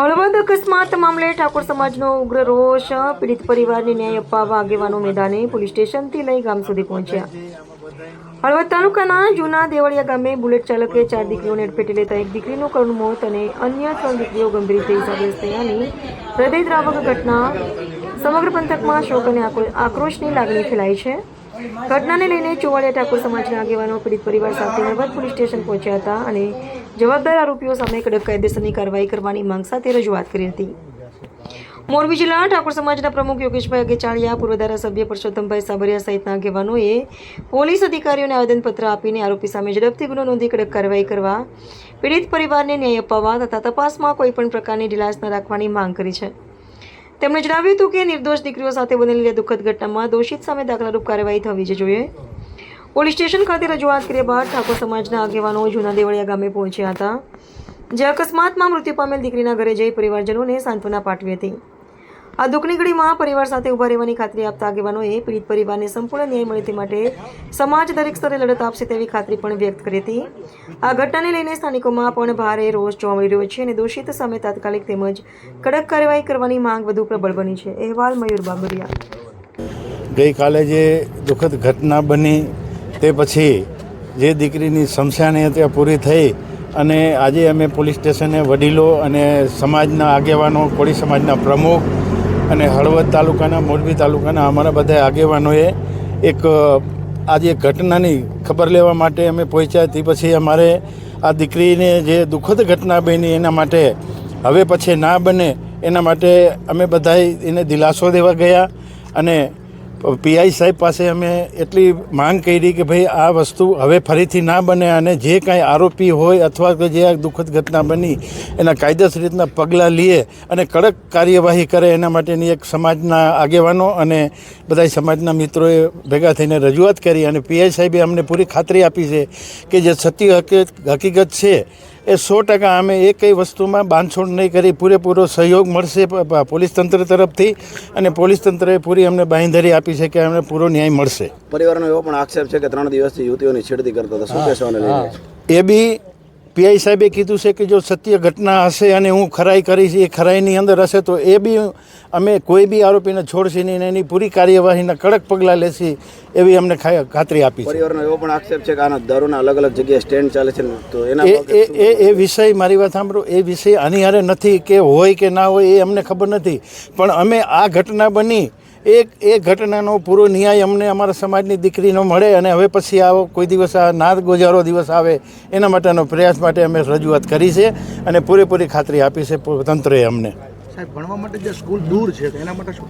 હળવદ અકસ્માત મામલે ઠાકોર સમાજનો ઉગ્ર રોષ. પીડિત પરિવારને ન્યાય અપાવવા આગેવાનો મેદાને પોલીસ સ્ટેશનથી લઈ ગામ સુધી પહોંચ્યા. હળવદ તાલુકાના જૂના દેવળિયા ગામે બુલેટ ચાલકે 4 દીકરીઓને અડફેટે લેતા એક દીકરીનું કરુણ મોત અને અન્ય 3 દીકરીઓ ગંભીર રીતે ઇજાગ્રસ્ત થયાની હૃદયદ્રાવક ઘટના. સમગ્ર પંથકમાં શોક અને આક્રોશની લાગણી ફેલાઈ છે. ઘટનાને લઈને ચોવાડિયા ઠાકોર સમાજના આગેવાનો પીડિત પરિવાર સાથે હળવદ પોલીસ સ્ટેશન પહોંચ્યા હતા અને જવાબદાર આરોપીઓ સામે કડક કાયદેસરની કાર્યવાહી કરવાની માંગ સાથે રજૂઆત કરી હતી. મોરબી જિલ્લા ઠાકોર સમાજના પ્રમુખ યોગેશભાઈ અગેચાળિયા, પૂર્વ ધારાસભ્ય પરસોત્તમભાઈ સાબરિયા સહિતના આગેવાનોએ પોલીસ અધિકારીઓને આવેદનપત્ર આપીને આરોપી સામે ઝડપથી ગુનો નોંધી કડક કાર્યવાહી કરવા, પીડિત પરિવારને ન્યાય અપાવવા તથા તપાસમાં કોઈપણ પ્રકારની ઢીલાસ ન રાખવાની માંગ કરી છે. તેમણે જણાવ્યું હતું કે નિર્દોષ દીકરીઓ સાથે બનેલી દુઃખદ ઘટનામાં દોષિત સામે દાખલારૂપ કાર્યવાહી થવી જોઈએ. પોલીસ સ્ટેશન ખાતે રજૂઆત કર્યા બાદ ઠાકોર સમાજના આગેવાનો જૂના દેવળિયા ગામે પહોંચ્યા હતા, જે અકસ્માતમાં મૃત્યુ પામેલ દીકરીના ઘરે જઈ પરિવારજનોને સાંત્વના પાઠવી હતી. આ દુઃખની ઘડીમાં પરિવાર સાથે ઊભા રહેવાની ખાતરી આપતા આગેવાનોએ પીડિત પરિવારને સંપૂર્ણ ન્યાય મળે તે માટે સમાજ દરેક સ્તરે લડત આપશે તેવી ખાતરી પણ વ્યક્ત કરી હતી. આ ઘટનાને લઈને સ્થાનિકોમાં પણ ભારે રોષ જોવા મળી રહ્યો છે અને દોષિત સામે તાત્કાલિક તેમજ કડક કાર્યવાહી કરવાની માંગ વધુ પ્રબળ બની છે. અહેવાલ મયુર બાબરિયા. ગઈકાલે જે દુઃખદ ઘટના બની તે પછી જે દીકરીની શમશાની ત્યાં પૂરી થઈ અને આજે અમે પોલીસ સ્ટેશને વડીલો અને સમાજના આગેવાનો, કોળી સમાજના પ્રમુખ અને હળવદ તાલુકાના, મોરબી તાલુકાના અમારા બધા આગેવાનોએ એક આજે ઘટનાની ખબર લેવા માટે અમે પહોંચ્યા. તે પછી અમારે આ દીકરીને જે દુઃખદ ઘટના બની એના માટે હવે પછી ના બને એના માટે અમે બધાએ એને દિલાસો દેવા ગયા અને પીઆઈ સાહેબ પાસે અમે એટલી માંગ કરી કે ભાઈ આ વસ્તુ હવે ફરીથી ના બને અને જે કાંઈ આરોપી હોય અથવા તો જે આ દુઃખદ ઘટના બની એના કાયદેસર રીતના પગલાં લે અને કડક કાર્યવાહી કરે એના માટેની એક સમાજના આગેવાનો અને બધા સમાજના મિત્રોએ ભેગા થઈને રજૂઆત કરી અને પીઆઈ સાહેબે અમને પૂરી ખાતરી આપી છે કે જે સત્ય હકીકત છે એ 100% અમે એ કઈ વસ્તુમાં બાંધછોડ નહીં કરી, પૂરેપૂરો સહયોગ મળશે પોલીસ તંત્ર તરફથી અને પોલીસ તંત્રએ પૂરી અમને બાંહેધરી આપી છે કે અમને પૂરો ન્યાય મળશે. પરિવારનો એવો પણ આક્ષેપ છે કે 3 દિવસથી યુવતીઓની છેડતી કરતા હતા. શું કહેશો આને લઈને? એ બી પીઆઈ સાહેબે કીધું છે કે જો સત્ય ઘટના હશે અને હું ખરાઈ કરીશ, એ ખરાઈની અંદર હશે તો એ બી અમે કોઈ બી આરોપીને છોડશે નહીં, એની પૂરી કાર્યવાહીના કડક પગલાં લેશી એવી અમને ખાતરી આપી છે. પરિવારનો એવો પણ આક્ષેપ છે કે આના દારૂના અલગ અલગ જગ્યાએ સ્ટેન્ડ ચાલે છે, તો એના એ વિષય, મારી વાત સાંભળો, એ વિષય આની હારે નથી કે હોય કે ના હોય એ અમને ખબર નથી, પણ અમે આ ઘટના બની એ ઘટનાનો પૂરો ન્યાય અમને અમારા સમાજની દીકરીનો મળે અને હવે પછી આવો કોઈ દિવસ આ ના ગુજારો દિવસ આવે એના માટેનો પ્રયાસ માટે અમે રજૂઆત કરી છે અને પૂરેપૂરી ખાતરી આપી છે તંત્રએ અમને. સાહેબ, ભણવા માટે જે સ્કૂલ દૂર છે એના માટે શું?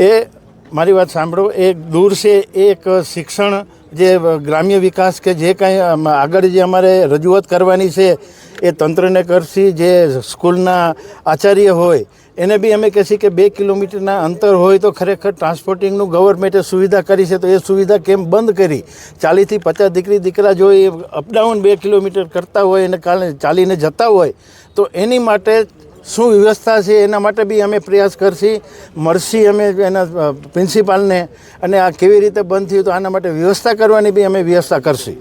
એ મારી વાત સાંભળો, એ દૂર છે, એક શિક્ષણ જે ગ્રામ્ય વિકાસ કે જે કાંઈ આગળ જે અમારે રજૂઆત કરવાની છે એ તંત્રને કરશી. જે સ્કૂલના આચાર્ય હોય એને બી અમે કહીએ કે 2 કિલોમીટરના અંતર હોય તો ખરેખર ટ્રાન્સપોર્ટિંગનું ગવર્મેન્ટે સુવિધા કરી છે, તો એ સુવિધા કેમ બંધ કરી? 40 થી 50 દીકરા જો એ અપડાઉન 2 કિલોમીટર કરતા હોય અને કાલે ચાલીને જતા હોય તો એની માટે શું વ્યવસ્થા છે એના માટે બી અમે પ્રયાસ કરશી. મળશી અમે એના પ્રિન્સિપાલને અને આ કેવી રીતે બંધ થયું તો આના માટે વ્યવસ્થા કરવાની બી અમે વ્યવસ્થા કરશી.